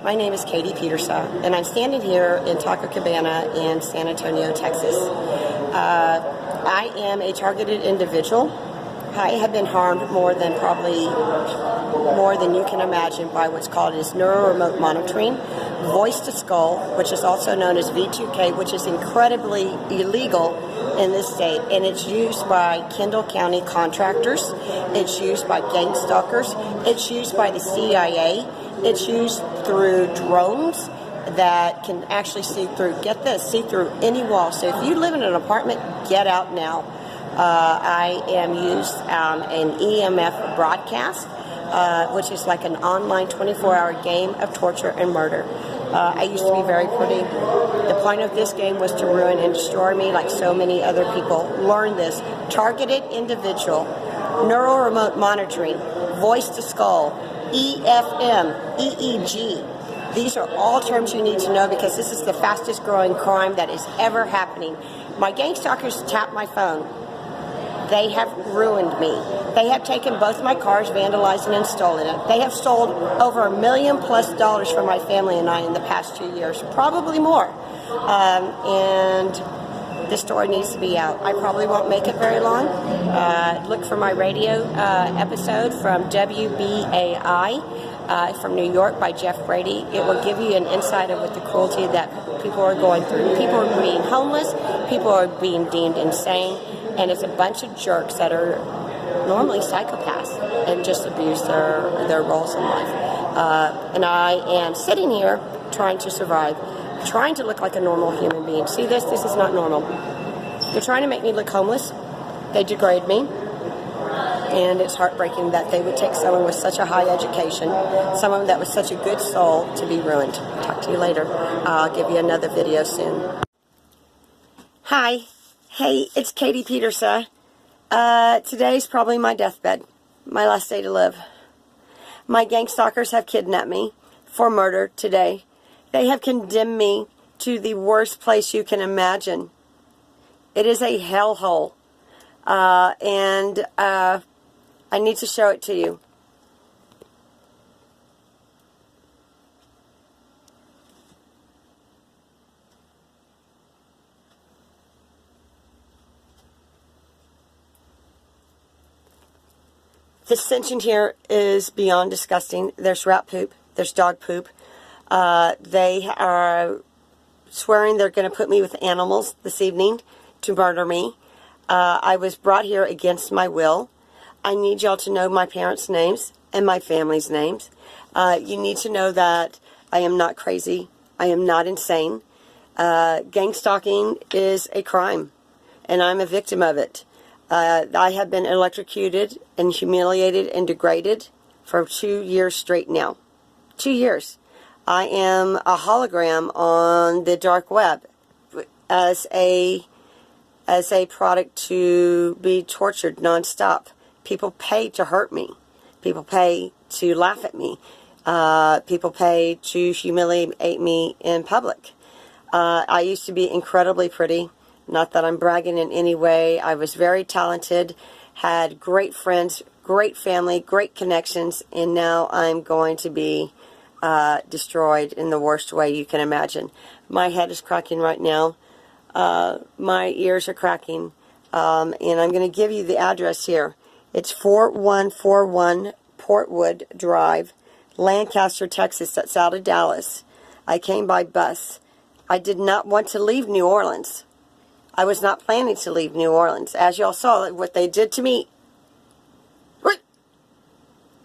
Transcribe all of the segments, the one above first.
My name is Katie Pieterse, and I'm standing here in Taco Cabana in San Antonio, Texas. I am a targeted individual. I have been harmed more than you can imagine by what's called Neuro remote monitoring, voice to skull, which is also known as V2K, which is incredibly illegal in this state, and it's used by Kendall County contractors, it's used by GANGSTALKERS, it's used by the CIA, it's used through drones that can actually see through any wall. So if you live in an apartment, get out now. I am used an EMF broadcast, which is like an online 24-hour game of torture and murder. I used to be very pretty. The point of this game was to ruin and destroy me like so many other people. Learn this. Targeted individual, neural remote monitoring, voice to skull, EFM, EEG. These are all terms you need to know because this is the fastest growing crime that is ever happening. My GANGSTALKERS tapped my phone. They have ruined me. They have taken both my cars, vandalized and stolen it. They have sold over $1 million+ from my family and I in the past 2 years, probably more. And this story needs to be out. I probably won't make it very long. Look for my radio episode from WBAI from New York by GEOFF BRADY. It will give you an insight of what the cruelty that people are going through. People are being homeless. People are being deemed insane. And it's a bunch of jerks that are normally psychopaths and just abuse their roles in life. And I am sitting here trying to survive, trying to look like a normal human being. See this? This is not normal. They're trying to make me look homeless. They degrade me. And it's heartbreaking that they would take someone with such a high education, someone that was such a good soul, to be ruined. Talk to you later. I'll give you another video soon. Hi. Hey, it's Katie Pieterse. Today's probably my deathbed, my last day to live. My GANGSTALKERS have kidnapped me for murder today. They have condemned me to the worst place you can imagine. It is a hellhole, and I need to show it to you. The stench in here is beyond disgusting. There's rat poop. There's dog poop. They are swearing they're going to put me with animals this evening to murder me. I was brought here against my will. I need y'all to know my parents' names and my family's names. You need to know that I am not crazy. I am not insane. Gang stalking is a crime, and I'm a victim of it. I have been electrocuted and humiliated and degraded for 2 years straight now. 2 years. I am a hologram on the dark web as a product to be tortured nonstop. People pay to hurt me. People pay to laugh at me. People pay to humiliate me in public. I used to be incredibly pretty. Not that I'm bragging in any way. I was very talented, had great friends, great family, great connections, and now I'm going to be destroyed in the worst way you can imagine. My head is cracking right now. My ears are cracking. And I'm going to give you the address here. It's 4141 Portwood Drive, Lancaster, Texas. That's out of Dallas. I came by bus. I did not want to leave New Orleans. I was not planning to leave New Orleans. As y'all saw, what they did to me.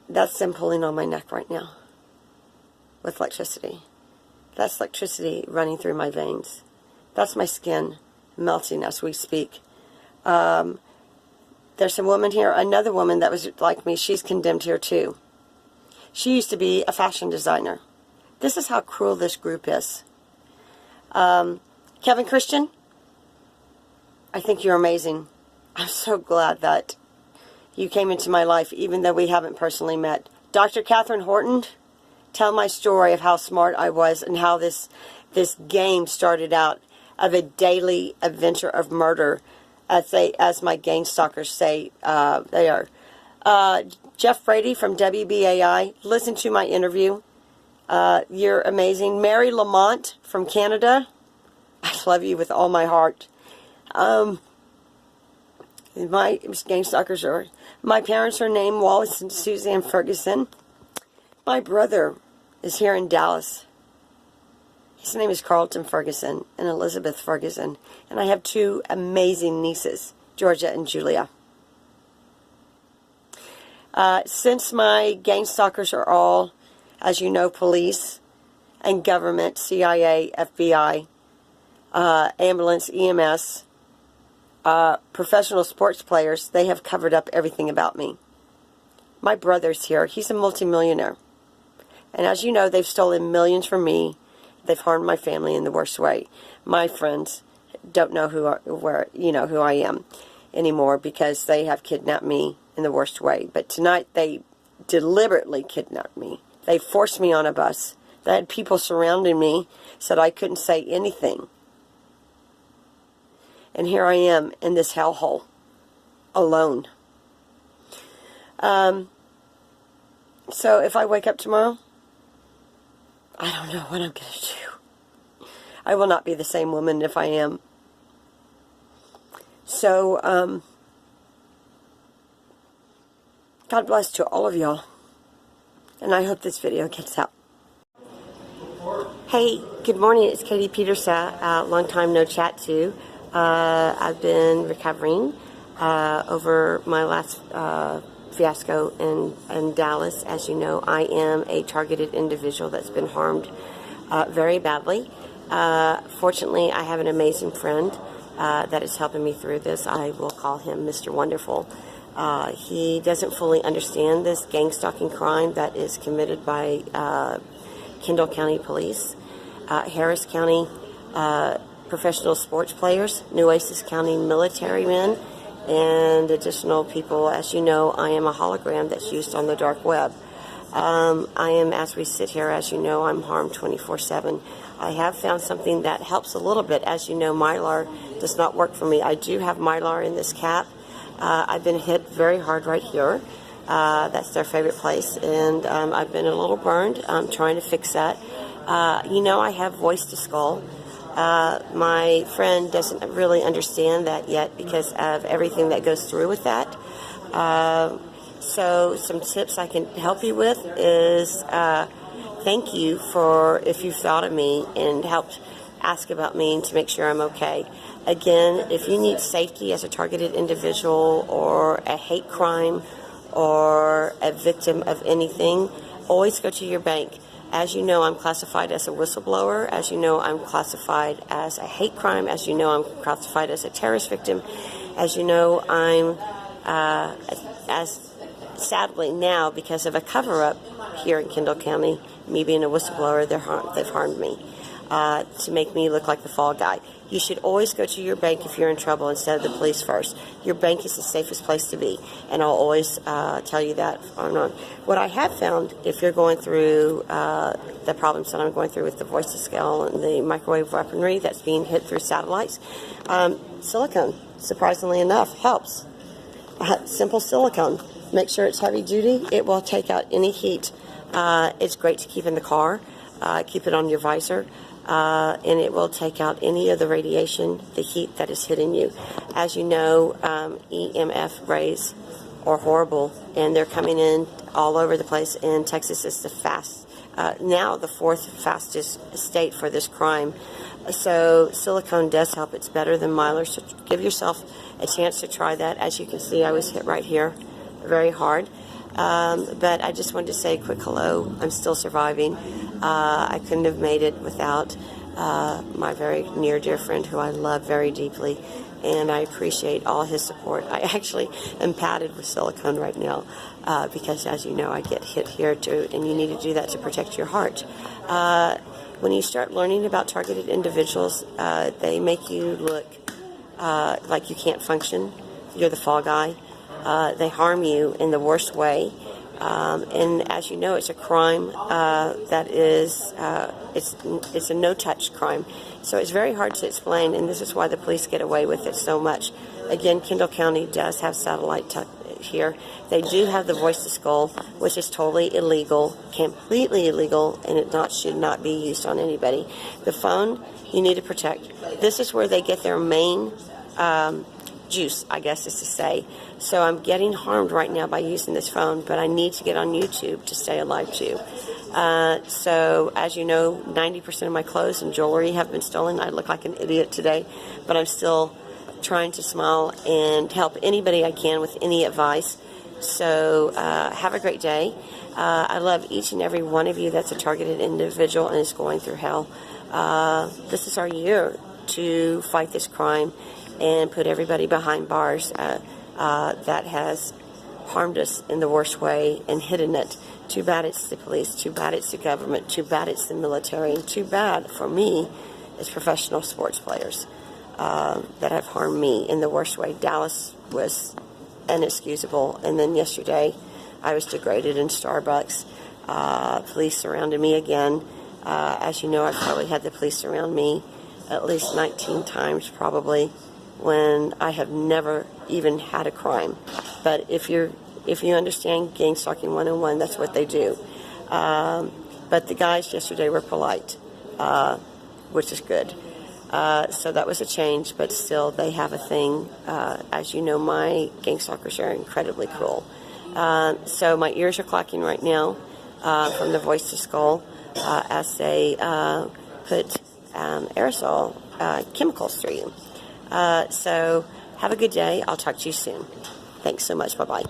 That's them pulling on my neck right now with electricity. That's electricity running through my veins. That's my skin melting as we speak. There's a woman here, another woman that was like me. She's condemned here too. She used to be a fashion designer. This is how cruel this group is. Kevin Christian, I think you're amazing. I'm so glad that you came into my life, even though we haven't personally met. Dr. Catherine Horton, tell my story of how smart I was and how this game started out of a daily adventure of murder, as my GANGSTALKERS say they are. GEOFF BRADY from WBAI, listen to my interview. You're amazing. Mary Lamont from Canada, I love you with all my heart. My Gangstalkers are, my parents are named Wallace and Suzanne Ferguson. My brother is here in Dallas. His name is Carlton Ferguson and Elizabeth Ferguson. And I have two amazing nieces, Georgia and Julia. Since my Gangstalkers are all, as you know, police and government, CIA, FBI, ambulance, EMS, professional sports players, they have covered up everything about me. My brother's here. He's a multimillionaire. And as you know, they've stolen millions from me. They've harmed my family in the worst way. My friends don't know who I am anymore because they have kidnapped me in the worst way. But tonight they deliberately kidnapped me. They forced me on a bus. They had people surrounding me, said I couldn't say anything. And here I am in this hellhole, alone. So if I wake up tomorrow, I don't know what I'm going to do. I will not be the same woman if I am. So, God bless to all of y'all. And I hope this video gets out. Hey, good morning. It's Katie Pieterse. Long time no chat to. I've been recovering over my last fiasco in Dallas. As you know, I am a targeted individual that's been harmed very badly. Fortunately, I have an amazing friend that is helping me through this. I will call him Mr. Wonderful. He doesn't fully understand this gang stalking crime that is committed by Kendall County Police, Harris County professional sports players, Nueces County military men, and additional people. As you know, I am a hologram that's used on the dark web. I am, as we sit here, as you know, I'm harmed 24/7. I have found something that helps a little bit. As you know, Mylar does not work for me. I do have Mylar in this cap. I've been hit very hard right here. That's their favorite place, and I've been a little burned. I'm trying to fix that. You know, I have voice to skull. My friend doesn't really understand that yet because of everything that goes through with that. So some tips I can help you with is thank you for if you've thought of me and helped ask about me and to make sure I'm okay. Again, if you need safety as a targeted individual or a hate crime or a victim of anything, always go to your bank. As you know, I'm classified as a whistleblower. As you know, I'm classified as a hate crime. As you know, I'm classified as a terrorist victim. As you know, I'm, as sadly now, because of a cover-up here in Kendall County, me being a whistleblower, they've harmed me to make me look like the fall guy. You should always go to your bank if you're in trouble instead of the police first. Your bank is the safest place to be, and I'll always tell you that on and on. What I have found, if you're going through the problems that I'm going through with the voice to scale and the microwave weaponry that's being hit through satellites, silicone, surprisingly enough, helps. Simple silicone. Make sure it's heavy duty. It will take out any heat. It's great to keep in the car. Keep it on your visor. And it will take out any of the radiation, the heat that is hitting you. As you know, EMF rays are horrible, and they're coming in all over the place, and Texas is now the fourth fastest state for this crime. So silicone does help. It's better than Mylar, so give yourself a chance to try that. As you can see, I was hit right here very hard. But I just wanted to say a quick hello. I'm still surviving. I couldn't have made it without my very near dear friend who I love very deeply, and I appreciate all his support. I actually am padded with silicone right now because, as you know, I get hit here too, and you need to do that to protect your heart. When you start learning about targeted individuals, they make you look like you can't function. You're the fall guy. They harm you in the worst way. And as you know, it's a crime that is, it's a no-touch crime. So it's very hard to explain, and this is why the police get away with it so much. Again, Kendall County does have satellite here. They do have the voice to skull, which is totally illegal, completely illegal, and it should not be used on anybody. The phone, you need to protect. This is where they get their main juice, I guess is to say. So I'm getting harmed right now by using this phone, but I need to get on YouTube to stay alive too. So as you know, 90% of my clothes and jewelry have been stolen. I look like an idiot today, but I'm still trying to smile and help anybody I can with any advice. So have a great day. I love each and every one of you that's a targeted individual and is going through hell. This is our year to fight this crime and put everybody behind bars that has harmed us in the worst way and hidden it. Too bad it's the police, too bad it's the government, too bad it's the military, and too bad for me is professional sports players that have harmed me in the worst way. Dallas was inexcusable, and then yesterday I was degraded in Starbucks. Police surrounded me again. As you know, I've probably had the police surround me at least 19 times probably, when I have never even had a crime. But if you understand gang stalking 101, that's what they do. But the guys yesterday were polite, which is good. So that was a change, but still they have a thing. As you know, my gang stalkers are incredibly cruel. So my ears are clacking right now from the voice to skull as they put aerosol chemicals through you. So have a good day. I'll talk to you soon. Thanks so much. Bye-bye.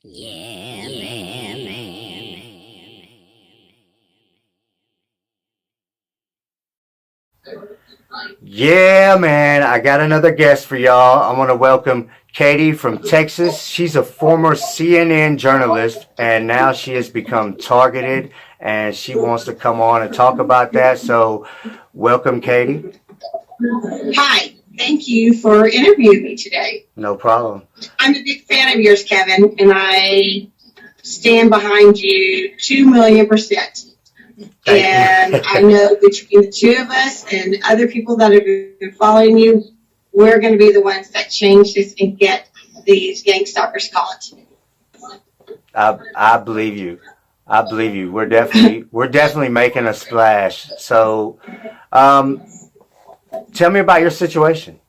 Yeah, man. Yeah, man, I got another guest for y'all. I want to welcome Katie from Texas. She's a former CNN journalist, and now she has become targeted, and she wants to come on and talk about that. So, welcome, Katie. Hi, thank you for interviewing me today. No problem. I'm a big fan of yours, Kevin, and I stand behind you 2,000,000%. And I know between the two of us and other people that have been following you, we're going to be the ones that change this and get these gang stalkers caught. I believe you. I believe you. We're definitely making a splash. So, tell me about your situation.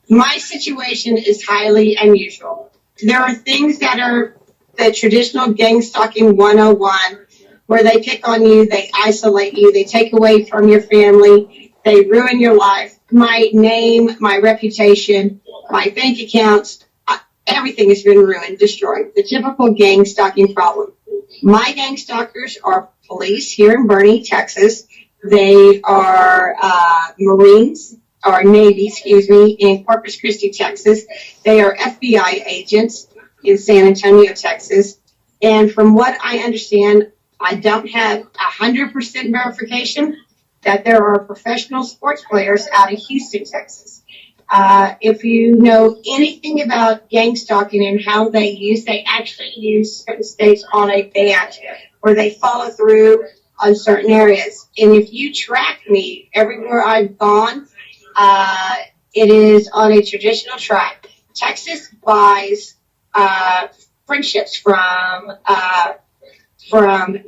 My situation is highly unusual. There are things that are the traditional gang stalking 101, where they pick on you, they isolate you, they take away from your family, they ruin your life. My name, my reputation, my bank accounts, everything has been ruined, destroyed. The typical gang stalking problem. My gang stalkers are police here in Bernie, Texas. They are Marines, or Navy, in Corpus Christi, Texas. They are FBI agents in San Antonio, Texas. And from what I understand, I don't have 100% verification that there are professional sports players out of Houston, Texas. If you know anything about gang stalking and how they actually use certain states on a ban where they follow through on certain areas. And if you track me everywhere I've gone, it is on a traditional track. Texas buys friendships from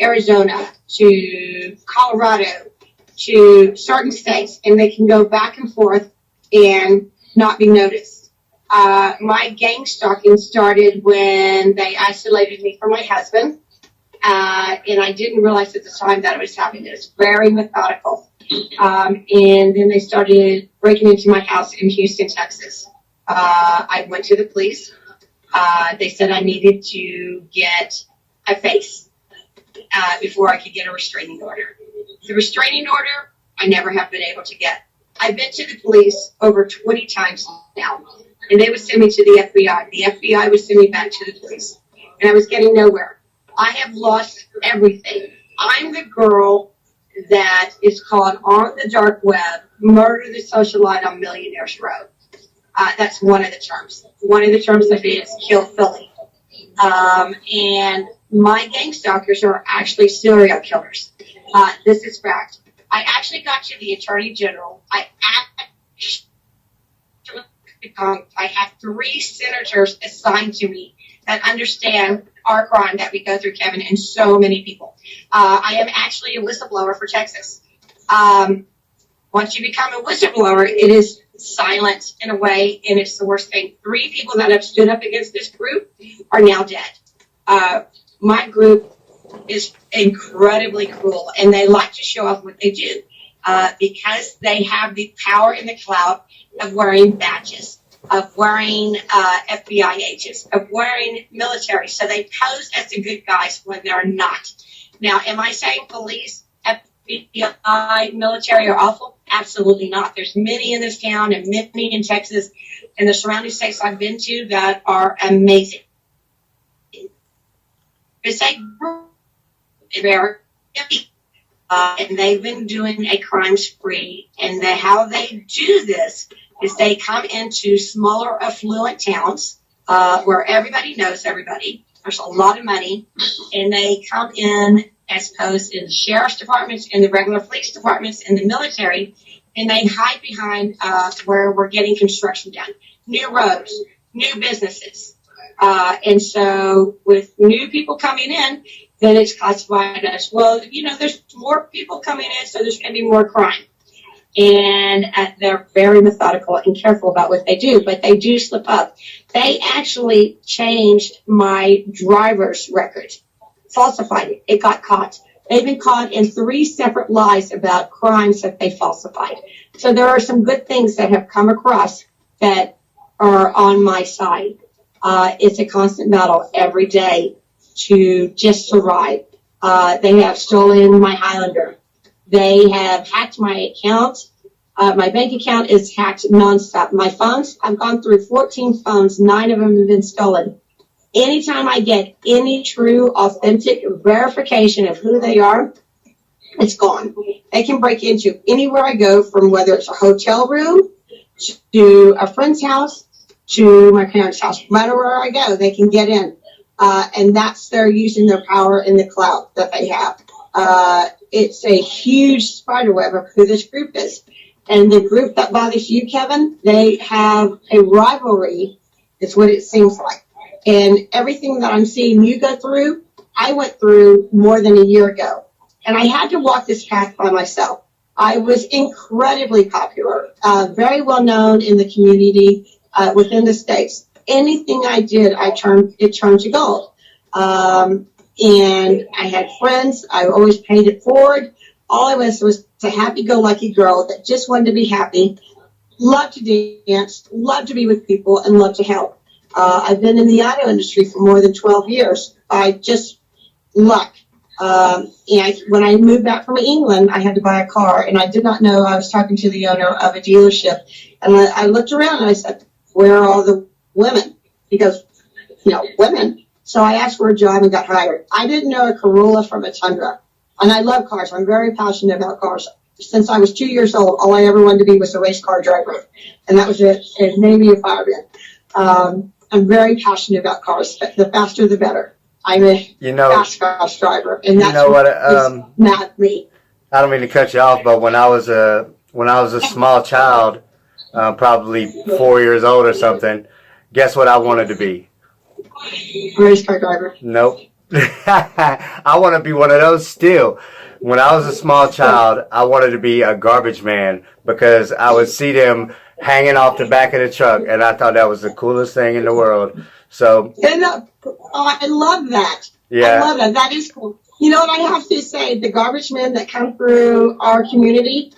Arizona to Colorado to certain states, and they can go back and forth and not be noticed. My gang stalking started when they isolated me from my husband, and I didn't realize at the time that it was happening. It was very methodical. And then they started breaking into my house in Houston, Texas. I went to the police. They said I needed to get a face before I could get a restraining order. The restraining order, I never have been able to get. I've been to the police over 20 times now, and they would send me to the FBI. The FBI would send me back to the police, and I was getting nowhere. I have lost everything. I'm the girl that is called on the dark web, murder the socialite on Millionaires Row. That's one of the terms. One of the terms of it is kill Philly. And my gang stalkers are actually serial killers. This is fact. I actually got to the Attorney General. I have 3 senators assigned to me that understand our crime that we go through, Kevin, and so many people. I am actually a whistleblower for Texas. Once you become a whistleblower, it is silent in a way, and it's the worst thing. 3 people that have stood up against this group are now dead. My group is incredibly cruel, and they like to show off what they do because they have the power and the clout of wearing badges, of wearing FBI agents, of wearing military. So they pose as the good guys when they're not. Now, am I saying police, FBI, military are awful? Absolutely not. There's many in this town and many in Texas and the surrounding states I've been to that are amazing. It's a group, and they've been doing a crime spree. And how they do this is they come into smaller, affluent towns where everybody knows everybody. There's a lot of money, and they come in as opposed in the sheriff's departments, in the regular police departments, in the military, and they hide behind where we're getting construction done. New roads, new businesses. And so with new people coming in, then it's classified as, well, there's more people coming in, so there's going to be more crime. And they're very methodical and careful about what they do, but they do slip up. They actually changed my driver's record, falsified it. It got caught. They've been caught in 3 separate lies about crimes that they falsified. So there are some good things that have come across that are on my side. It's a constant battle every day to just survive. They have stolen my Highlander. They have hacked my account. My bank account is hacked nonstop. My phones, I've gone through 14 phones. 9 of them have been stolen. Anytime I get any true, authentic verification of who they are, it's gone. They can break into anywhere I go, from whether it's a hotel room to a friend's house to my parents' house. No matter where I go, they can get in. And they're using their power and the clout that they have. It's a huge spider web of who this group is. And the group that bothers you, Kevin, they have a rivalry, is what it seems like. And everything that I'm seeing you go through, I went through more than a year ago. And I had to walk this path by myself. I was incredibly popular, very well known in the community, within the states. Anything I did, it turned to gold. And I had friends. I always paid it forward. All I was a happy-go-lucky girl that just wanted to be happy, loved to dance, loved to be with people, and loved to help. I've been in the auto industry for more than 12 years. I just luck. And when I moved back from England, I had to buy a car, and I did not know. I was talking to the owner of a dealership, and I looked around and I said, "Where are all the women?" He goes, "Women." So I asked for a job and got hired. I didn't know a Corolla from a Tundra, and I love cars. I'm very passionate about cars. Since I was 2 years old, all I ever wanted to be was a race car driver, and that was it. And maybe a fireman. I'm very passionate about cars. The faster, the better. I'm a fast car driver, and that's what mad at me. I don't mean to cut you off, but when I was a small child, probably 4 years old or something, guess what I wanted to be? Race car driver. Nope. I want to be one of those still. When I was a small child, I wanted to be a garbage man because I would see them hanging off the back of the truck, and I thought that was the coolest thing in the world. So, and, I love that. Yeah. I love that. That is cool. You know what I have to say? The garbage men that come through our community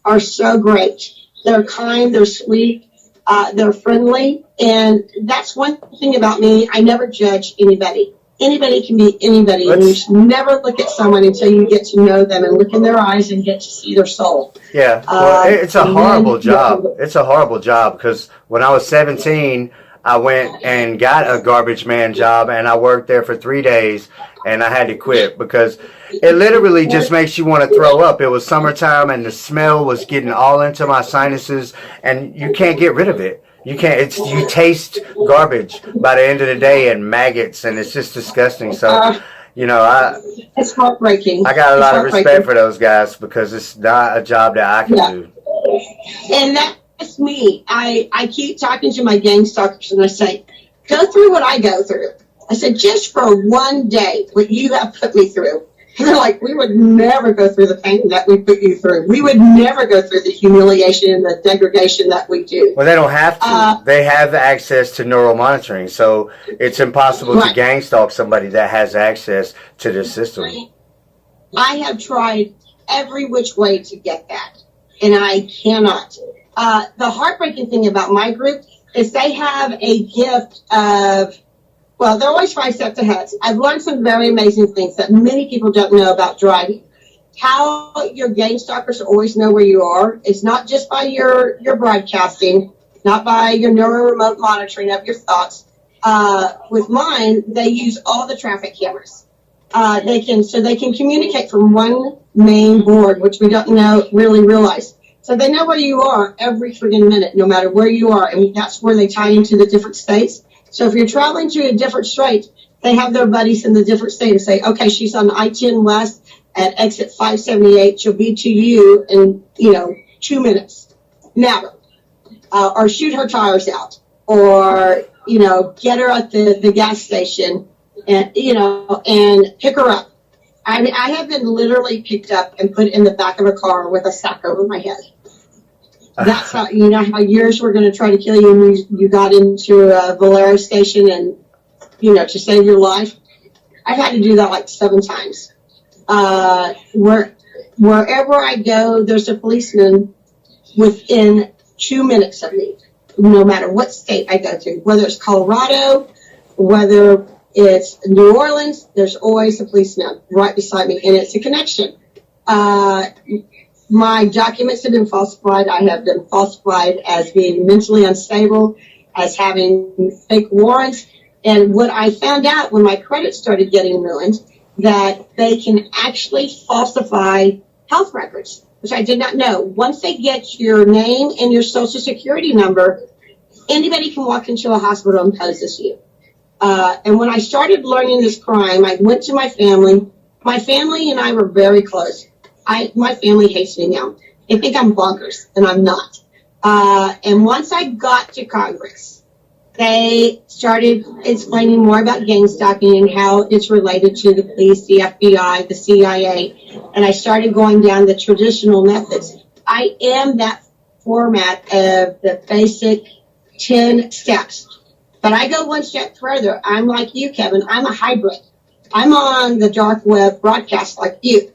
are so great. They're kind, they're sweet, they're friendly, and that's one thing about me. I never judge anybody. Anybody can be anybody, and you should never look at someone until you get to know them and look in their eyes and get to see their soul. Yeah, well, it's a horrible job. It's a horrible job because when I was 17, I went and got a garbage man job, and I worked there for 3 days, and I had to quit because it literally just makes you want to throw up. It was summertime, and the smell was getting all into my sinuses, and you can't get rid of it. You can't. You taste garbage by the end of the day and maggots, and it's just disgusting. So You know, It's heartbreaking. I got a It's lot of heartbreaking. respect for those guys because it's not a job that I can Yeah. do. And that's me. I keep talking to my gang stalkers and I say, go through what I go through. I said, just for one day, what you have put me through. And they're like, we would never go through the pain that we put you through. We would never go through the humiliation and the degradation that we do. Well, they don't have to. They have access to neural monitoring, so it's impossible to gang stalk somebody that has access to this system. I have tried every which way to get that, and I cannot. The heartbreaking thing about my group is they have a gift of, well, they're always 5 steps ahead. I've learned some very amazing things that many people don't know about driving. How your gang stalkers always know where you are is not just by your broadcasting, not by your neuro remote monitoring of your thoughts. With mine, they use all the traffic cameras. They can communicate from one main board, which we don't really realize. So they know where you are every friggin' minute, no matter where you are, and that's where they tie into the different states. So if you're traveling to a different state, they have their buddies in the different state and say, okay, she's on I-10 West at exit 578. She'll be to you in, 2 minutes. Now, or shoot her tires out, or, get her at the gas station and, and pick her up. I mean, I have been literally picked up and put in the back of a car with a sack over my head. That's how, how years were going to try to kill you and you got into a Valero station and, to save your life. I've had to do that like 7 times. Wherever I go, there's a policeman within 2 minutes of me, no matter what state I go to, whether it's Colorado, whether it's New Orleans, there's always a policeman right beside me, and it's a connection. My documents have been falsified. I have been falsified as being mentally unstable, as having fake warrants. And what I found out when my credit started getting ruined, that they can actually falsify health records, which I did not know. Once they get your name and your social security number, anybody can walk into a hospital and pose as you. And when I started learning this crime, I went to my family. My family and I were very close. My family hates me now. They think I'm bonkers, and I'm not. And once I got to Congress, they started explaining more about gang stalking and how it's related to the police, the FBI, the CIA, and I started going down the traditional methods. I am that format of the basic 10 steps. But I go one step further. I'm like you, Kevin. I'm a hybrid. I'm on the dark web broadcast like you.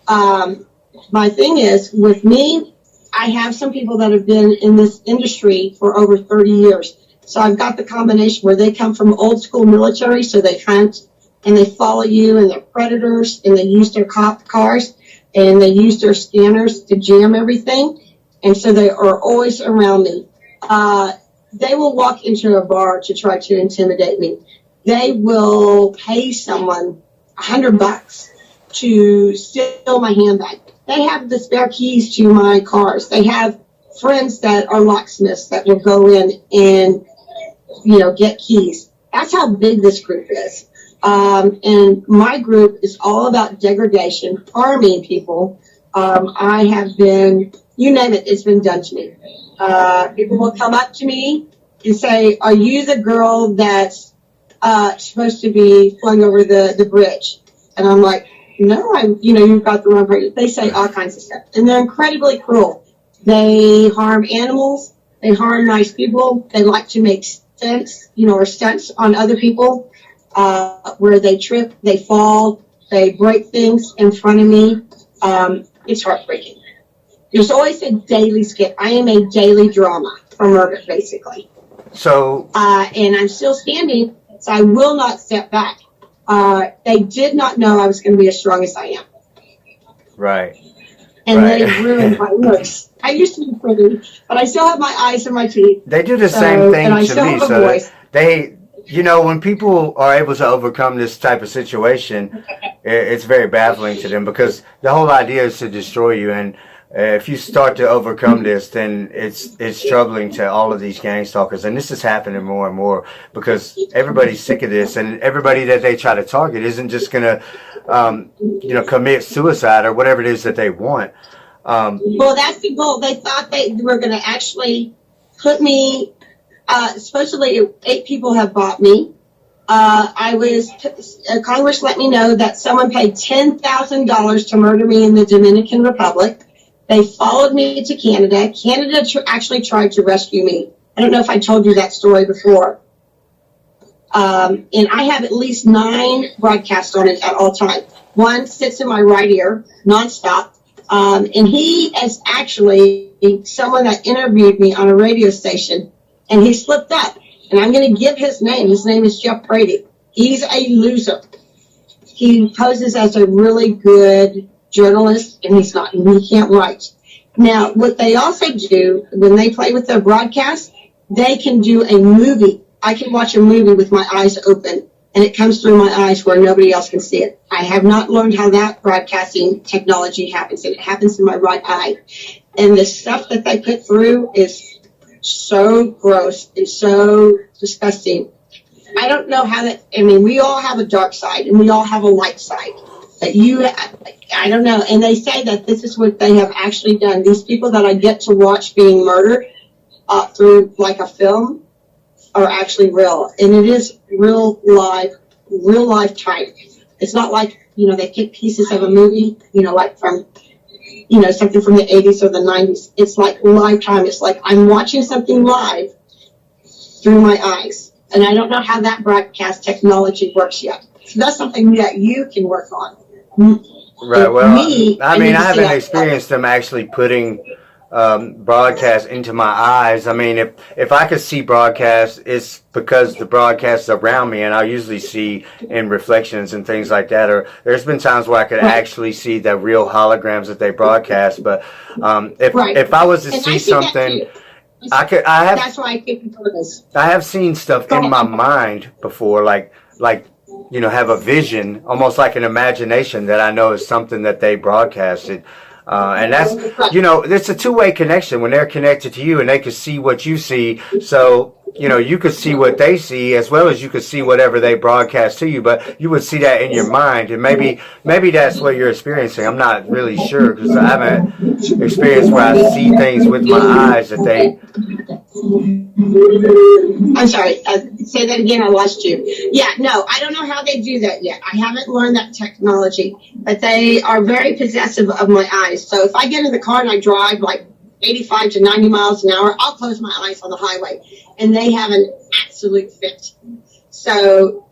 My thing is, with me, I have some people that have been in this industry for over 30 years. So I've got the combination where they come from old school military, so they hunt and they follow you and they're predators and they use their cop cars and they use their scanners to jam everything. And so they are always around me. They will walk into a bar to try to intimidate me. They will pay someone $100 to steal my handbag. They have the spare keys to my cars. They have friends that are locksmiths that will go in and, get keys. That's how big this group is. And my group is all about degradation, harming people. I have been, you name it, it's been done to me. People will come up to me and say, are you the girl that's supposed to be flung over the bridge? And I'm like, no, you've got the wrong person. They say all kinds of stuff. And they're incredibly cruel. They harm animals. They harm nice people. They like to make stunts, or stunts on other people, where they trip, they fall, they break things in front of me. It's heartbreaking. There's always a daily skit. I am a daily drama for murder, basically. So, and I'm still standing, so I will not step back. They did not know I was going to be as strong as I am. Right. And they ruined my looks. I used to be pretty, but I still have my eyes and my teeth. They do the same thing and I to still me. have a So voice. when people are able to overcome this type of situation, it's very baffling to them because the whole idea is to destroy you. And if you start to overcome this, then it's troubling to all of these gang stalkers. And this is happening more and more because everybody's sick of this, and everybody that they try to target isn't just going to, commit suicide or whatever it is that they want. Well, that's the goal. They thought they were going to actually put me, supposedly 8 people have bought me. Congress let me know that someone paid $10,000 to murder me in the Dominican Republic. They followed me to Canada. Canada actually tried to rescue me. I don't know if I told you that story before. And I have at least 9 broadcasts on it at all times. One sits in my right ear, nonstop. And he is actually someone that interviewed me on a radio station, and he slipped up. And I'm going to give his name. His name is GEOFF BRADY. He's a loser. He poses as a really good journalist, and he's not. He can't write. Now, what they also do, when they play with their broadcast, they can do a movie. I can watch a movie with my eyes open, and it comes through my eyes where nobody else can see it. I have not learned how that broadcasting technology happens, and it happens in my right eye. And the stuff that they put through is so gross and so disgusting. I don't know how that, we all have a dark side and we all have a light side. But I don't know. And they say that this is what they have actually done. These people that I get to watch being murdered through like a film are actually real. And it is real life type. It's not like, they pick pieces of a movie, like from something from the 80s or the 90s. It's like lifetime. It's like I'm watching something live through my eyes. And I don't know how that broadcast technology works yet. So that's something that you can work on. Right. Well, I haven't experienced them actually putting broadcast into my eyes. If I could see broadcast, it's because the broadcast is around me, and I usually see in reflections and things like that. Or there's been times where I could actually see the real holograms that they broadcast. But if I was to see something, that's why I think this. I have seen stuff in my mind before, like have a vision, almost like an imagination that I know is something that they broadcasted. And that's, it's a two-way connection when they're connected to you and they can see what you see. So, you could see what they see as well as you could see whatever they broadcast to you, but you would see that in your mind. And maybe that's what you're experiencing. I'm not really sure because I haven't experienced where I see things with my eyes that they... I'm sorry. Say that again. I lost you. Yeah, no, I don't know how they do that yet. I haven't learned that technology, but they are very possessive of my eyes. So if I get in the car and I drive like 85 to 90 miles an hour, I'll close my eyes on the highway, and they have an absolute fit. So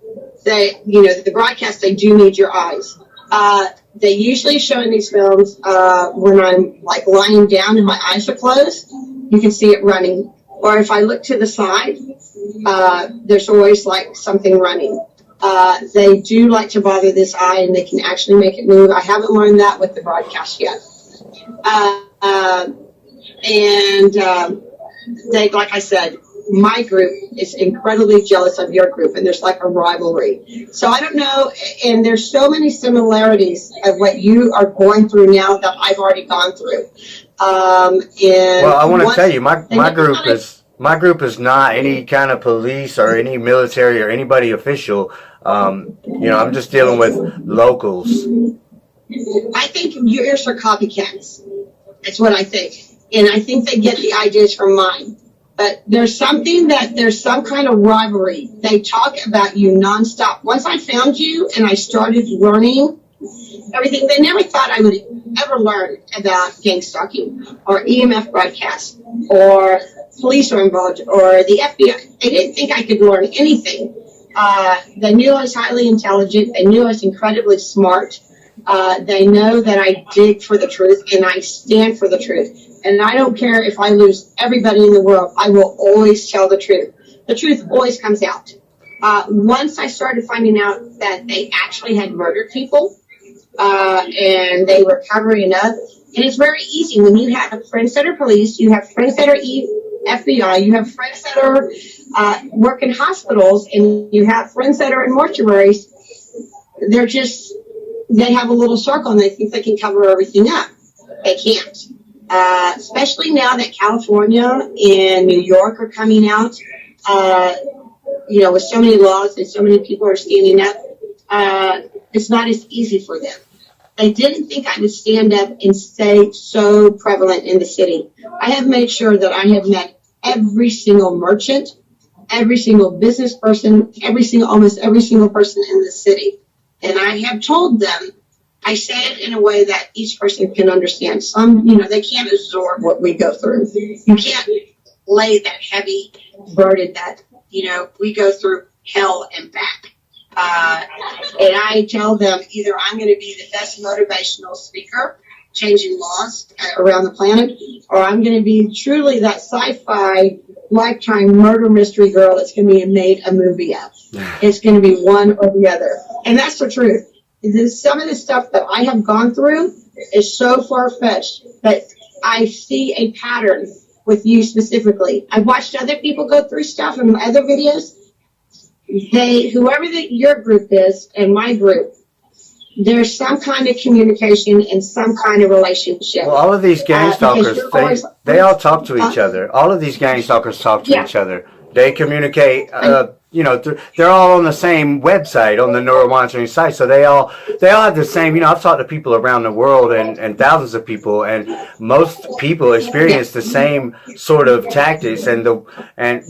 the broadcast, they do need your eyes. They usually show in these films when I'm like lying down and my eyes are closed, you can see it running. Or if I look to the side, there's always like something running. They do like to bother this eye, and they can actually make it move. I haven't learned that with the broadcast yet. They, like I said, my group is incredibly jealous of your group, and there's like a rivalry. So I don't know, and there's so many similarities of what you are going through now that I've already gone through. Well, I want to tell you, my group is not any kind of police or any military or anybody official. I'm just dealing with locals. I think yours are copycats. That's what I think. And I think they get the ideas from mine. But there's some kind of rivalry. They talk about you nonstop. Once I found you and I started learning everything, they never thought I would ever learn about gang stalking or EMF broadcasts or police are involved or the FBI. They didn't think I could learn anything. They knew I was highly intelligent. They knew I was incredibly smart. They know that I dig for the truth and I stand for the truth. And I don't care if I lose everybody in the world. I will always tell the truth. The truth always comes out. Once I started finding out that they actually had murdered people, and they were covering up, and it's very easy when you have friends that are police, you have friends that are FBI, you have friends that are work in hospitals, and you have friends that are in mortuaries. They have a little circle and they think they can cover everything up. They can't. especially now that California and New York are coming out, with so many laws and so many people are standing up, it's not as easy for them. I didn't think I would stand up and stay so prevalent in the city. I have made sure that I have met every single merchant, every single business person, almost every single person in the city. And I have told them, I say it in a way that each person can understand. Some, they can't absorb what we go through. You can't lay that heavy burden that, we go through hell and back. And I tell them either I'm going to be the best motivational speaker, changing laws around the planet, or I'm going to be truly that sci-fi Lifetime murder mystery girl that's going to be made a movie of. It's going to be one or the other. And that's the truth. Some of the stuff that I have gone through is so far-fetched that I see a pattern with you specifically. I've watched other people go through stuff in other videos. Whoever your group is and my group, there's some kind of communication and some kind of relationship. Well, all of these gang stalkers, they all talk to each other. All of these gang stalkers talk to each other. They communicate, they're all on the same website, on the Neuro monitoring site. So they all have the same, I've talked to people around the world and thousands of people, and most people experience the same sort of tactics. And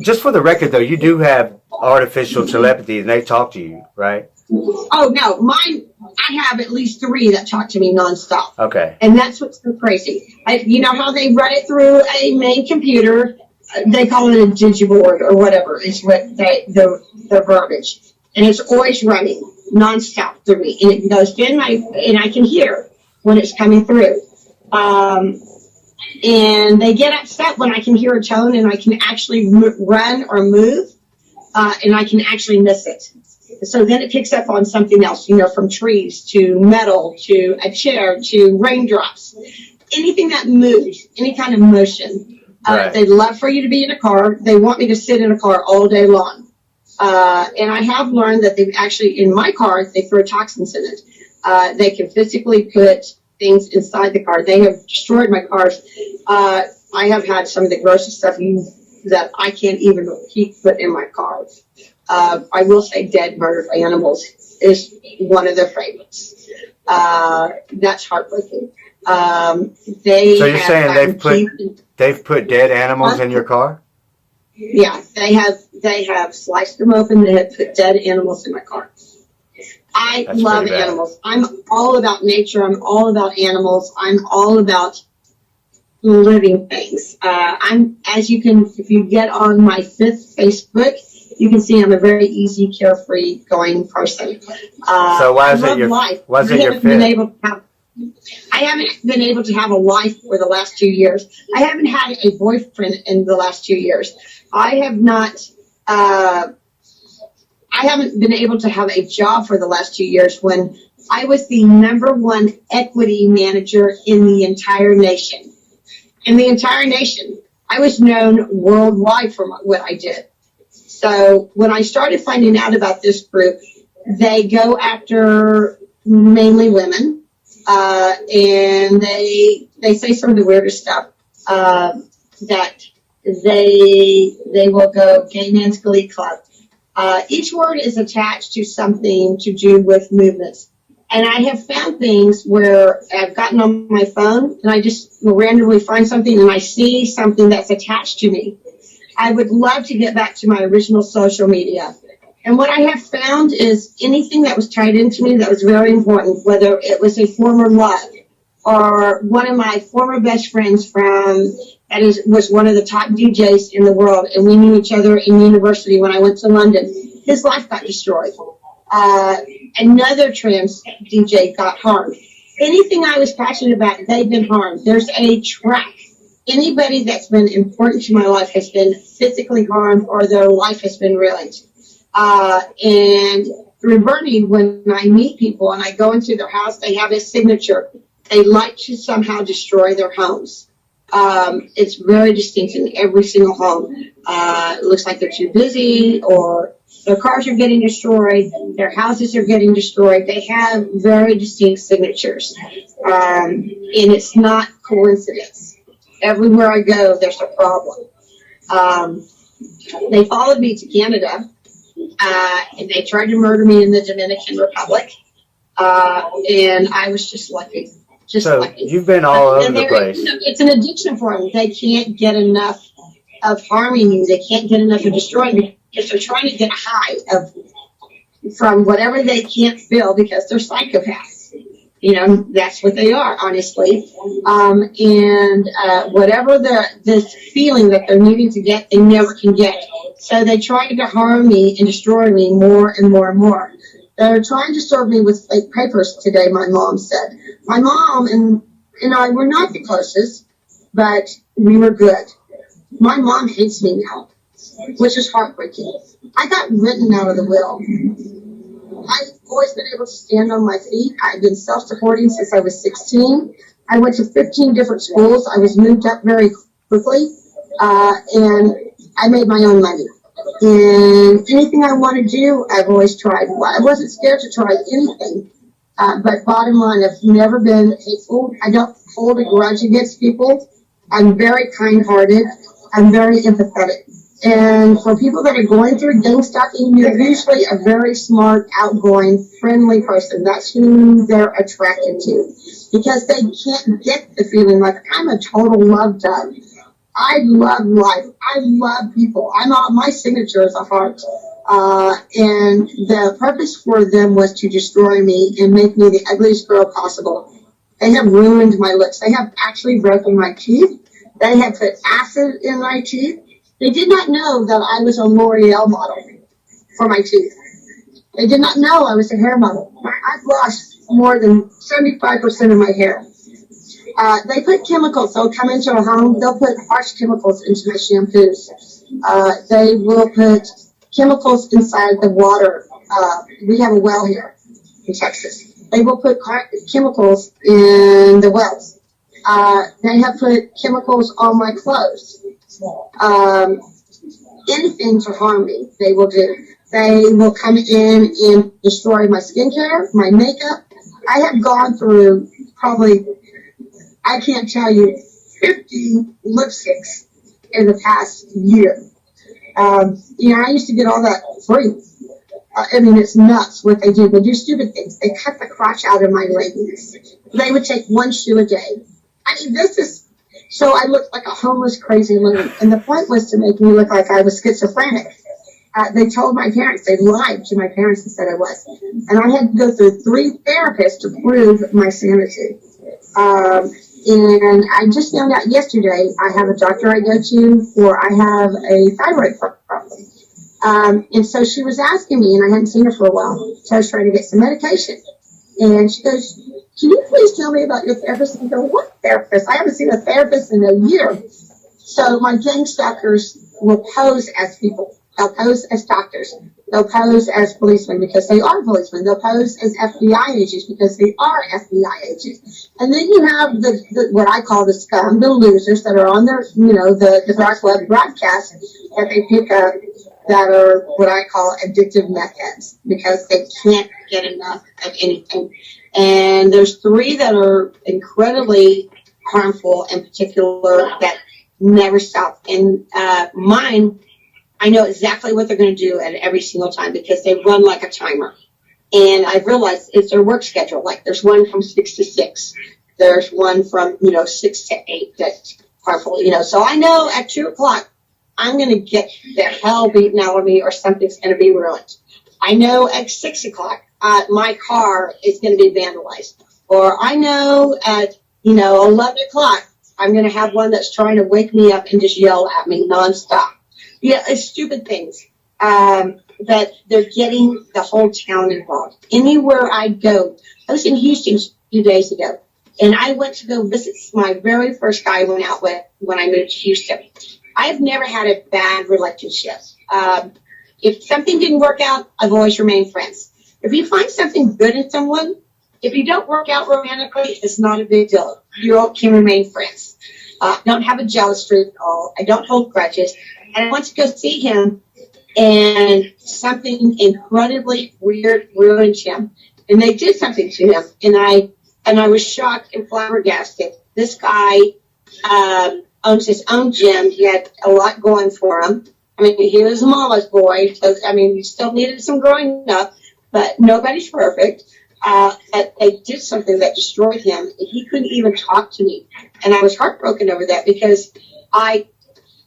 just for the record, though, you do have artificial telepathy and they talk to you, right? Oh, no, mine, I have at least 3 that talk to me nonstop. Okay. And that's what's so crazy. You know how they run it through a main computer? They call it a digiboard or whatever is what the verbiage. And it's always running nonstop through me. And it goes in and I can hear when it's coming through. And they get upset when I can hear a tone and I can actually run or move, and I can actually miss it. So then it picks up on something else, from trees to metal to a chair to raindrops. Anything that moves, any kind of motion. Right. They'd love for you to be in a car. They want me to sit in a car all day long. And I have learned that they've actually, in my car, they throw toxins in it. They can physically put things inside the car. They have destroyed my cars. I have had some of the grossest stuff that I can't even put in my cars. I will say dead murdered animals is one of their favorites. That's heartbreaking. So you're saying they've put dead animals in your car? Yeah, they have sliced them open. They have put dead animals in my car. I love animals. I'm all about nature. I'm all about animals. I'm all about living things. If you get on my 5th Facebook, you can see I'm a very easy, carefree, going person. So why is it your life? Why is it your 5th? I haven't been able to have a life for the last 2 years. I haven't had a boyfriend in the last 2 years. I haven't been able to have a job for the last 2 years when I was the #1 equity manager in the entire nation. In the entire nation. I was known worldwide for what I did. So when I started finding out about this group, they go after mainly women. And they say some of the weirdest stuff, that they will go gay man's glee club. Each word is attached to something to do with movements. And I have found things where I've gotten on my phone and I just will randomly find something and I see something that's attached to me. I would love to get back to my original social media. And what I have found is anything that was tied into me that was very important, whether it was a former love or one of my former best friends was one of the top DJs in the world, and we knew each other in university when I went to London. His life got destroyed. Another trans DJ got harmed. Anything I was passionate about, they've been harmed. There's a track. Anybody that's been important to my life has been physically harmed or their life has been ruined. And through Bernie, when I meet people and I go into their house, they have a signature. They like to somehow destroy their homes. It's very distinct in every single home. It looks like they're too busy or their cars are getting destroyed. Their houses are getting destroyed. They have very distinct signatures. And it's not coincidence. everywhere I go, there's a problem. They followed me to Canada, and they tried to murder me in the Dominican Republic, and I was just lucky. So you've been all over the place. It's an addiction for them. They can't get enough of harming you. They can't get enough of destroying you because they're trying to get high from whatever they can't feel because they're psychopaths. You know, that's what they are, honestly. And whatever this feeling that they're needing to get, they never can get. So they try to harm me and destroy me more and more and more. They're trying to serve me with fake papers today, my mom said. My mom and I were not the closest, but we were good. My mom hates me now, which is heartbreaking. I got written out of the will. I've always been able to stand on my feet. I've been self-supporting since I was 16. I went to 15 different schools. I was moved up very quickly, and I made my own money. And anything I want to do, I've always tried. I wasn't scared to try anything. But bottom line, I've never been hateful. I don't hold a grudge against people. I'm very kind-hearted. I'm very empathetic. And for people that are going through gang stalking, you're usually a very smart, outgoing, friendly person. That's who they're attracted to. Because they can't get the feeling like, I'm a total love bug. I love life. I love people. My signature is a heart. And the purpose for them was to destroy me and make me the ugliest girl possible. They have ruined my looks. They have actually broken my teeth. They have put acid in my teeth. They did not know that I was a L'Oreal model for my teeth. They did not know I was a hair model. I've lost more than 75% of my hair. They put chemicals. They'll come into a home. They'll put harsh chemicals into my shampoos. They will put chemicals inside the water. We have a well here in Texas. They will put chemicals in the wells. They have put chemicals on my clothes. Anything to harm me, they will do. They will come in and destroy my skincare, my makeup. I have gone through probably, I can't tell you, 50 lipsticks in the past year. I used to get all that free. It's nuts what they do. They do stupid things. They cut the crotch out of my leggings. They would take one shoe a day. So I looked like a homeless, crazy loon. And the point was to make me look like I was schizophrenic. They told my parents, they lied to my parents and said I was. And I had to go through 3 therapists to prove my sanity. And I just found out yesterday I have a doctor I go to for I have a thyroid problem. And so she was asking me, and I hadn't seen her for a while, so I was trying to get some medication. And she goes, can you please tell me about your therapist? And I go, what therapist? I haven't seen a therapist in a year. So my gang stalkers will pose as people. They'll pose as doctors. They'll pose as policemen because they are policemen. They'll pose as FBI agents because they are FBI agents. And then you have the what I call the scum, the losers that are on their, the dark web broadcast that they pick up that are what I call addictive meth heads because they can't get enough of anything. And there's 3 that are incredibly harmful in particular that never stop. And mine, I know exactly what they're going to do at every single time because they run like a timer. And I've realized it's their work schedule. Like there's one from 6 to 6. There's one from, 6 to 8 that's harmful, So I know at 2 o'clock, I'm going to get the hell beaten out of me or something's going to be ruined. I know at 6 o'clock, my car is going to be vandalized. Or I know at, 11 o'clock, I'm going to have one that's trying to wake me up and just yell at me nonstop. Yeah, it's stupid things. That they're getting the whole town involved. Anywhere I go, I was in Houston a few days ago, and I went to go visit my very first guy I went out with when I moved to Houston. I've never had a bad relationship. If something didn't work out, I've always remained friends. If you find something good in someone, if you don't work out romantically, it's not a big deal. You all can remain friends. Don't have a jealous streak at all. I don't hold grudges. And I went to go see him, and something incredibly weird ruined him. And they did something to him, and I was shocked and flabbergasted. This guy owns his own gym. He had a lot going for him. I mean, he was a mama's boy, so, I mean, he still needed some growing up, but nobody's perfect. But they did something that destroyed him. He couldn't even talk to me. And I was heartbroken over that because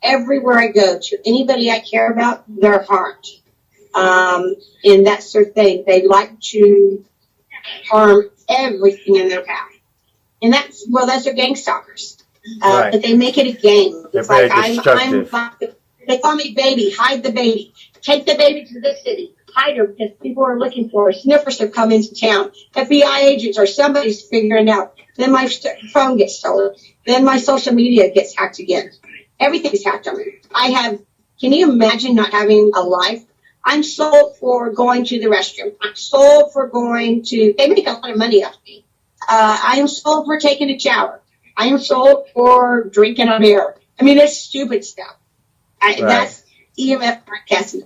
everywhere I go, to anybody I care about, they're harmed. And that's their thing. They like to harm everything in their path. And that's their gang stalkers. Right. But they make it a game. They're It's like, very destructive. they call me baby, hide the baby. Take the baby to this city. Hide her because people are looking for her. Sniffers have come into town. FBI agents or somebody's figuring out. Then my phone gets stolen. Then my social media gets hacked again. Everything's hacked on me. Can you imagine not having a life? I'm sold for going to the restroom. I'm sold for they make a lot of money off me. I am sold for taking a shower. I am sold for drinking a beer. I mean, it's stupid stuff. That's EMF broadcasting.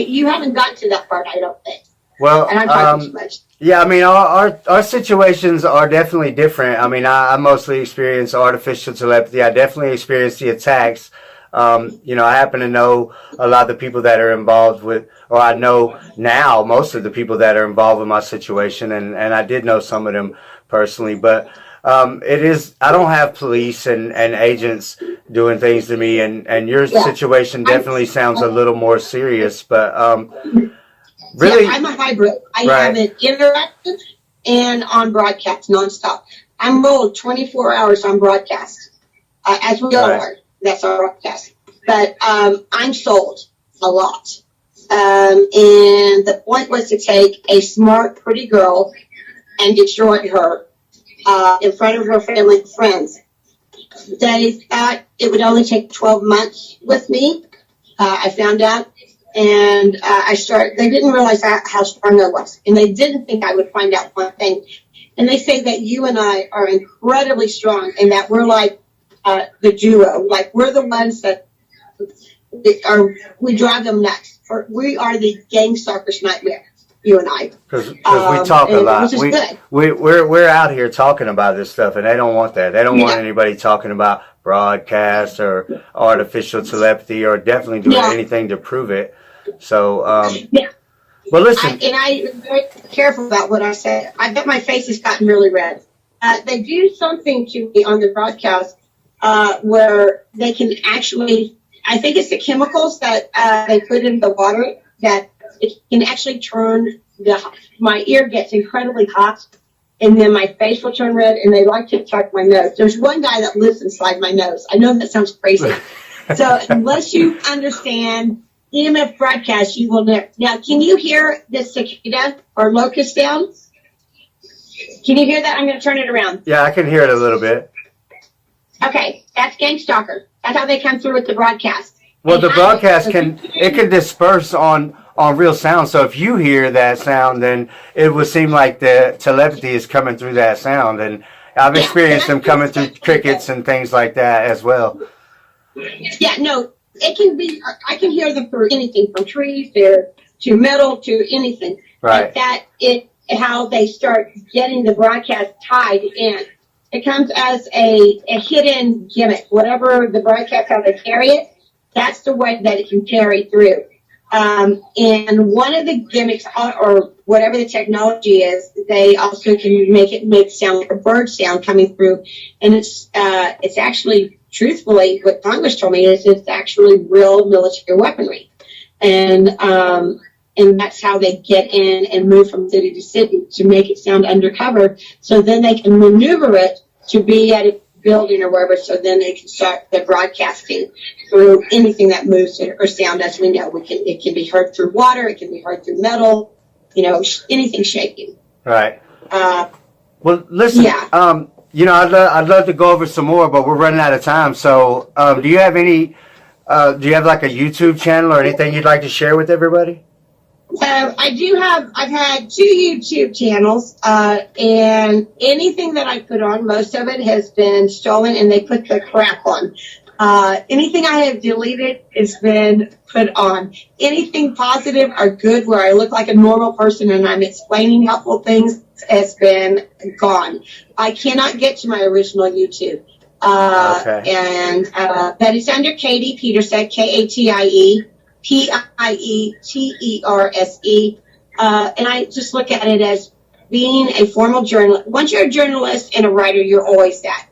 You haven't gotten to that part, I don't think. Well, and I'm talking too much. Yeah, I mean, our situations are definitely different. I mean, I mostly experience artificial telepathy. I definitely experience the attacks. I happen to know a lot of the people that are involved with, or I know now most of the people that are involved in my situation, and I did know some of them personally, but I don't have police and agents doing things to me, and your situation definitely sounds a little more serious, but really. Yeah, I'm a hybrid. I have it interactive and on broadcast nonstop. I'm rolled 24 hours on broadcast, as we all are. That's our broadcast. But I'm sold a lot. And the point was to take a smart, pretty girl and destroy her in front of her family and friends. They thought it would only take 12 months with me. I found out. And they didn't realize how strong I was. And they didn't think I would find out one thing. And they say that you and I are incredibly strong and that we're like the duo. Like we're the ones that we drive them nuts. We are the gang stalkers nightmare, you and I. Because we talk a lot. We're out here talking about this stuff, and they don't want that. They don't want anybody talking about broadcast or artificial telepathy or definitely doing anything to prove it. So, well, listen. I'm very careful about what I say. I bet my face has gotten really red. They do something to me on the broadcast where they can actually, I think it's the chemicals that they put in the water that it can actually turn my ear gets incredibly hot, and then my face will turn red, and they like to touch my nose. There's one guy that lives inside my nose. I know that sounds crazy. So unless you understand EMF broadcast, you will never. Now, can you hear the cicada or locust sound? Can you hear that? I'm going to turn it around. Yeah, I can hear it a little bit. Okay, that's gang stalker. That's how they come through with the broadcast. Well, the broadcast can disperse on real sound. So if you hear that sound, then it would seem like the telepathy is coming through that sound. And I've experienced them coming through crickets and things like that as well. Yeah, no. It can be, I can hear them through anything from trees to metal to anything. Right. Like how they start getting the broadcast tied in. It comes as a hidden gimmick. Whatever the broadcast, how they carry it, that's the way that it can carry through. And one of the gimmicks, or whatever the technology is, they also can make sound like a bird sound coming through. And it's actually, truthfully, what Congress told me is it's actually real military weaponry. And that's how they get in and move from city to city to make it sound undercover. So then they can maneuver it to be at a building or wherever. So then they can start the broadcasting through anything that moves or sound. As we know, it can be heard through water. It can be heard through metal. Anything shaking. Right. Well, listen. Yeah. I'd love to go over some more, but we're running out of time. So, do you have like a YouTube channel or anything you'd like to share with everybody? I do have. I've had 2 YouTube channels, and anything that I put on, most of it has been stolen, and they put the crap on. Anything I have deleted has been put on. Anything positive or good where I look like a normal person and I'm explaining helpful things has been gone. I cannot get to my original YouTube. But it's under Katie Pieterse, Katie Pieterse. And I just look at it as being a formal journalist. Once you're a journalist and a writer, you're always that.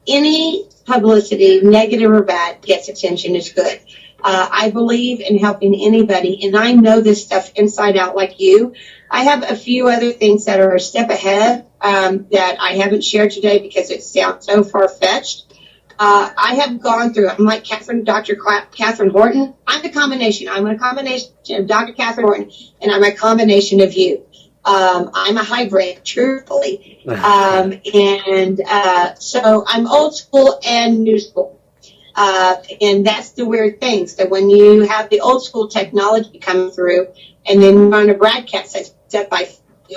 Any publicity, negative or bad, gets attention is good. I believe in helping anybody, and I know this stuff inside out like you. I have a few other things that are a step ahead that I haven't shared today because it sounds so far-fetched. I have gone through, I'm like Dr. Catherine Horton. I'm a combination. I'm a combination of Dr. Catherine Horton, and I'm a combination of you. I'm a hybrid, truthfully. So I'm old school and new school. And that's the weird thing. So when you have the old school technology coming through, and then you're on a broadcast set by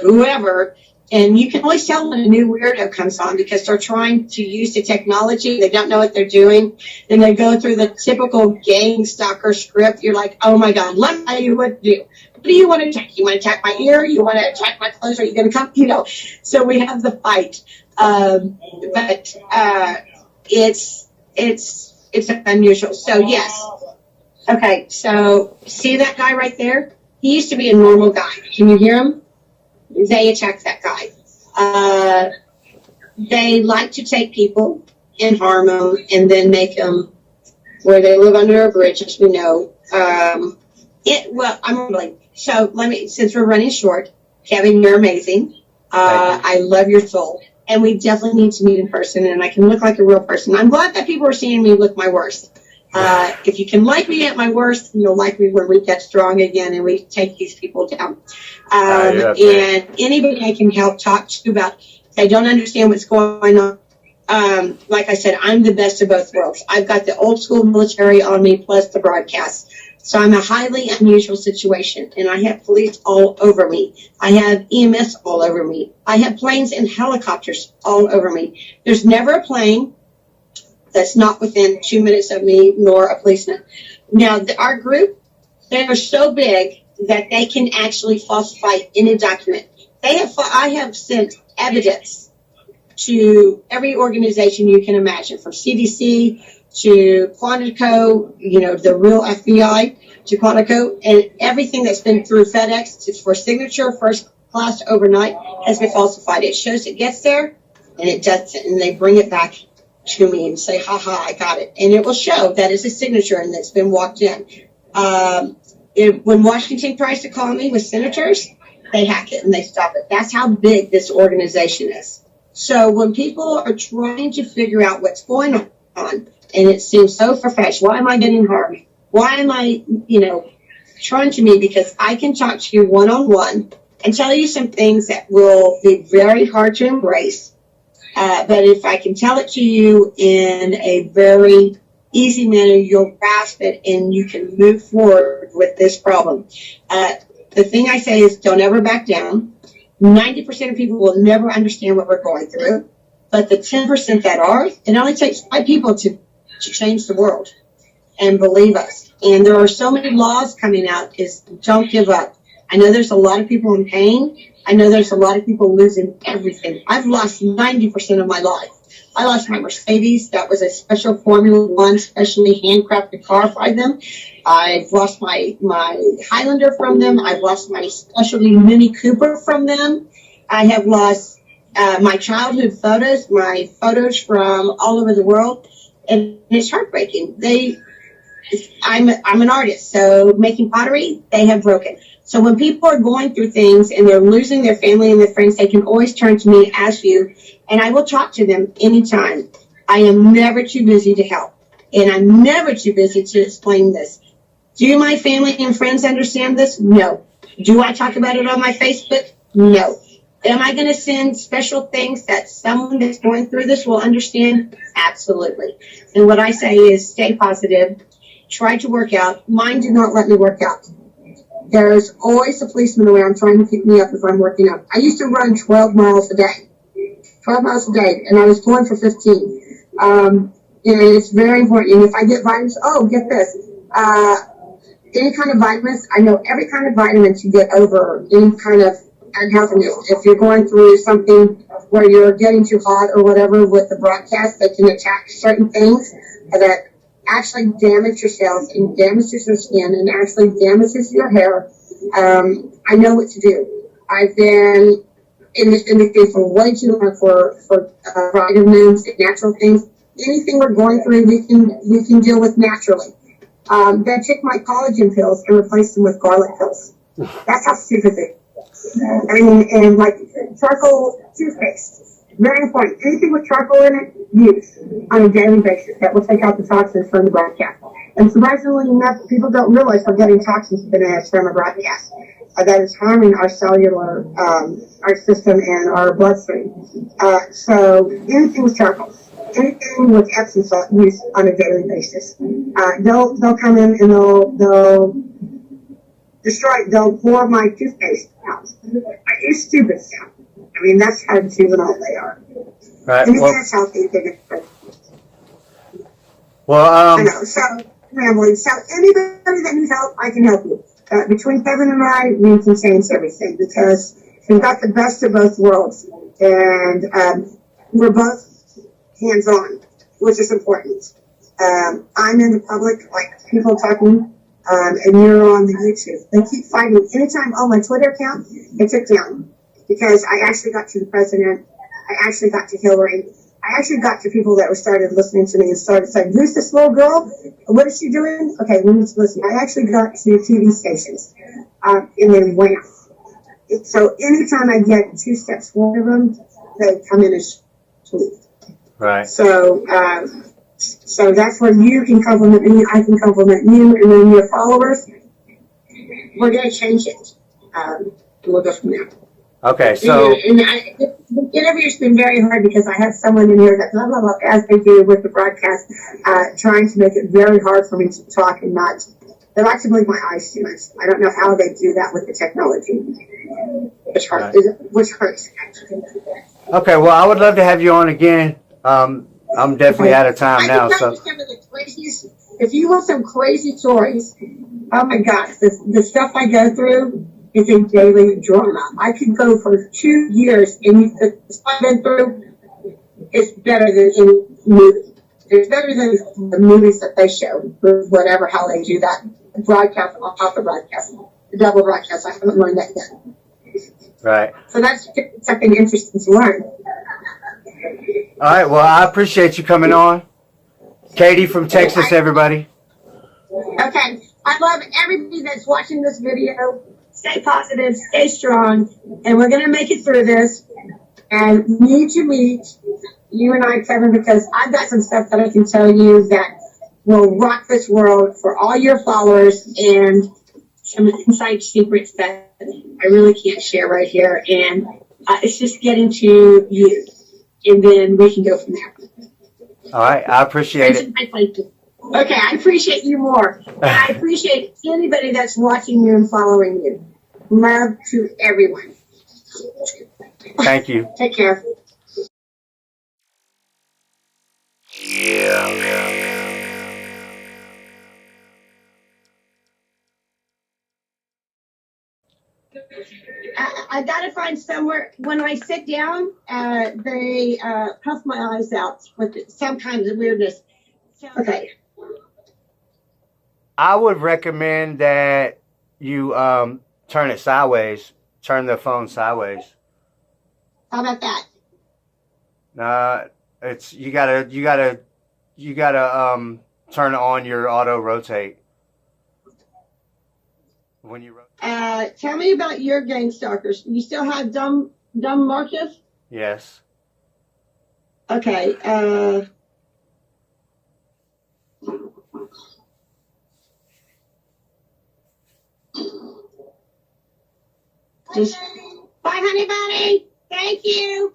whoever, and you can always tell when a new weirdo comes on because they're trying to use the technology. They don't know what they're doing. Then they go through the typical gang stalker script. You're like, oh my God, let me tell you what to do. What do you want to attack? You want to attack my ear? You want to attack my clothes? Are you going to come? So we have the fight. But it's unusual. So yes. Okay. So see that guy right there? He used to be a normal guy. Can you hear him? They attack that guy. They like to take people and harm them and then make them where they live under a bridge, as we know. So since we're running short, Kevin, you're amazing. I love your soul. And we definitely need to meet in person, and I can look like a real person. I'm glad that people are seeing me look my worst. If you can like me at my worst, you'll like me when we get strong again and we take these people down. And anybody I can help talk to about, if they don't understand what's going on, like I said, I'm the best of both worlds. I've got the old school military on me plus the broadcast. So I'm a highly unusual situation, and I have police all over me. I have EMS all over me. I have planes and helicopters all over me. There's never a plane that's not within 2 minutes of me, nor a policeman. Now, our group, they are so big that they can actually falsify any document. I have sent evidence to every organization you can imagine, from CDC to Quantico, the real FBI, to Quantico, and everything that's been through FedEx for signature, first class, overnight, has been falsified. It shows it gets there, and it doesn't, and they bring it back to me and say, haha, I got it. And it will show that it's a signature and it's been walked in. When Washington tries to call me with senators, they hack it and they stop it. That's how big this organization is. So when people are trying to figure out what's going on, and it seems so far-fetched, why am I getting harmed? Why am I, trying to me? Because I can talk to you one-on-one and tell you some things that will be very hard to embrace. But if I can tell it to you in a very easy manner, you'll grasp it and you can move forward with this problem. The thing I say is don't ever back down. 90% of people will never understand what we're going through. But the 10% that are, it only takes 5 people to change the world. And believe us. And there are so many laws coming out, is don't give up. I know there's a lot of people in pain. I know there's a lot of people losing everything. I've lost 90% of my life. I lost my Mercedes. That was a special Formula One, specially handcrafted car by them. I've lost my Highlander from them. I've lost my specialty Mini Cooper from them. I have lost my childhood photos, my photos from all over the world. And it's heartbreaking. I'm an artist, so making pottery, they have broken. So when people are going through things and they're losing their family and their friends, they can always turn to me, ask you, and I will talk to them anytime. I am never too busy to help, and I'm never too busy to explain this. Do my family and friends understand this? No. Do I talk about it on my Facebook? No. Am I going to send special things that someone that's going through this will understand? Absolutely. And what I say is stay positive. Try to work out. Mine do not let me work out. There's always a policeman around trying to pick me up if I'm working out. I used to run 12 miles a day. 12 miles a day, and I was going for 15. And it's very important. And if I get vitamins, get this. Any kind of vitamins, I know every kind of vitamin to get over any kind of and helping you. If you're going through something where you're getting too hot or whatever with the broadcast, they can attack certain things that actually damage your cells and damages your skin and actually damages your hair. I know what to do. I've been in this industry for way too long for vitamins and natural things. Anything we're going through, we can deal with naturally. They took my collagen pills and replaced them with garlic pills. That's how stupid they are. I mean, and like charcoal toothpaste, very important. Anything with charcoal in it, use on a daily basis. That will take out the toxins from the broadcast. And surprisingly enough, people don't realize we're getting toxins from a broadcast. That is harming our cellular, our system and our bloodstream. So anything with charcoal, anything with Epsom salt use on a daily basis. They'll come in and they'll destroy. They'll pour my toothpaste out. I use stupid stuff. I mean, that's how juvenile they are. Right. And that's how they think it. Well, I know. So rambling. So anybody that needs help, I can help you. Between Kevin and I, we can change everything because we've got the best of both worlds, and we're both hands-on, which is important. I'm in the public, like people talking, and you're on the YouTube. They keep fighting. Anytime, my Twitter account, it took down because I actually got to the president. I actually got to Hillary. I actually got to people that were started listening to me and started saying, "Who's this little girl? What is she doing?" Okay, we need to listen. I actually got to TV stations, and then wham. So anytime I get 2 steps forward of them, they come in as tweet. right. So, so that's where you can compliment me, I can compliment you, and then your followers. We're going to change it. We'll go from there. Okay, so The interview's been very hard because I have someone in here that blah, blah, blah, as they do with the broadcast, trying to make it very hard for me to talk and not. They like to blink my eyes too much. I don't know how they do that with the technology, which hurts. Right. Which hurts. okay, well, I would love to have you on again. I'm definitely out of time now, so. Some of the craziest, if you want some crazy stories, oh my gosh, the stuff I go through is a daily drama. I could go for 2 years, and the stuff I've been through is better than any movie. It's better than the movies that they show, whatever, how they do that broadcast on top of broadcast, the double broadcast. I haven't learned that yet. Right. So that's something interesting to learn. All right, well, I appreciate you coming on. Katie from Texas, everybody. Okay. I love everybody that's watching this video. Stay positive, stay strong, and we're going to make it through this. And we need to meet, you and I, Kevin, because I've got some stuff that I can tell you that will rock this world for all your followers, and some inside secrets that I really can't share right here. And it's just getting to you, and then we can go from there. All right, I appreciate it. Okay, I appreciate you more. And I appreciate anybody that's watching you and following you. Love to everyone. Thank you. Take care. I gotta find somewhere. When I sit down, they puff my eyes out with some kind of weirdness. Okay. I would recommend that you turn it sideways. Turn the phone sideways. How about that? It's you gotta turn on your auto rotate when you rotate. Tell me about your GANGSTALKERS. You still have dumb Marcus? Yes. Okay. Bye, honey bunny. Thank you.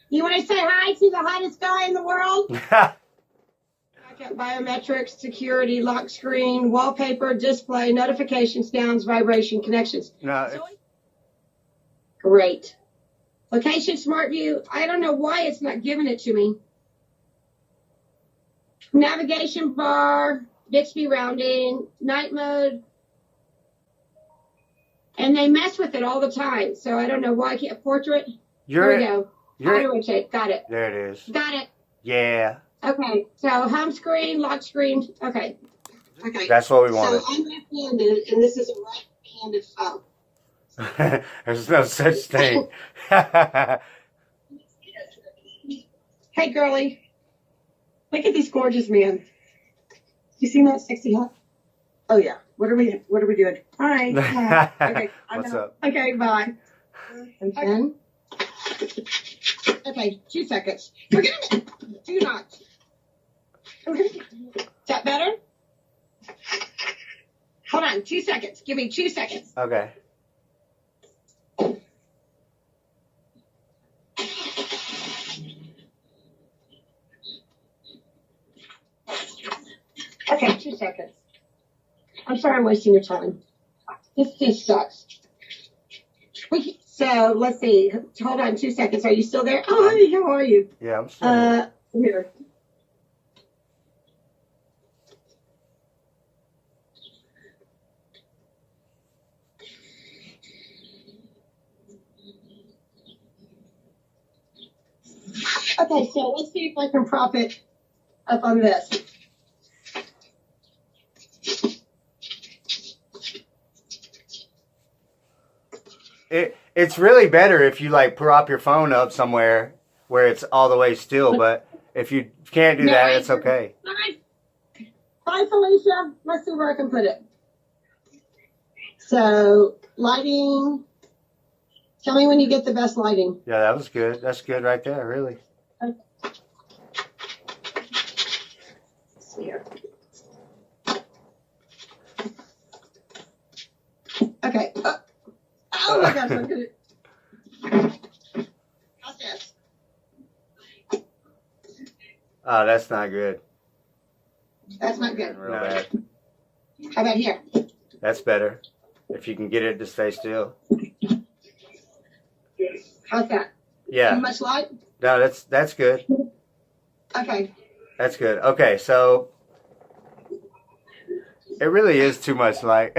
You want to say hi to the hottest guy in the world? Biometrics, security, lock screen, wallpaper, display, notification, sounds, vibration, connections. No. Great. Location, smart view. I don't know why it's not giving it to me. Navigation bar, Bixby rounding, night mode. And they mess with it all the time. So I don't know why I can't portrait. Here we go. Auto rotate. Got it. There it is. Got it. Yeah. Okay. So home screen, lock screen. Okay. Okay. That's what we wanted. So I'm left-handed, and this is a right-handed phone. There's no such thing. Hey, girly. Look at these gorgeous men. You seen that sexy hat? Oh yeah. What are we doing? Hi. Hi. Okay. What's up? Okay. Bye. And then. Okay. 2 seconds. Forget it. Do not. Is that better? Hold on. 2 seconds. Give me 2 seconds. Okay. Okay. 2 seconds. I'm sorry I'm wasting your time. This just sucks. So let's see. Hold on 2 seconds. Are you still there? Oh, honey, how are you? Yeah, I'm still Here. Okay, so let's see if I can prop it up on this. It's really better if you like prop your phone up somewhere where it's all the way still, but if you can't do that, it's okay. Bye, Felicia. Let's see where I can put it. So, lighting. Tell me when you get the best lighting. Yeah, that was good. That's good right there, really. Here. Okay. Oh my gosh, I'm good. How's this? Oh, that's not good. That's not good. Real bad. How about here? That's better. If you can get it to stay still. How's that? Yeah. Too much light? No, that's good. Okay. That's good. Okay, so it really is too much light.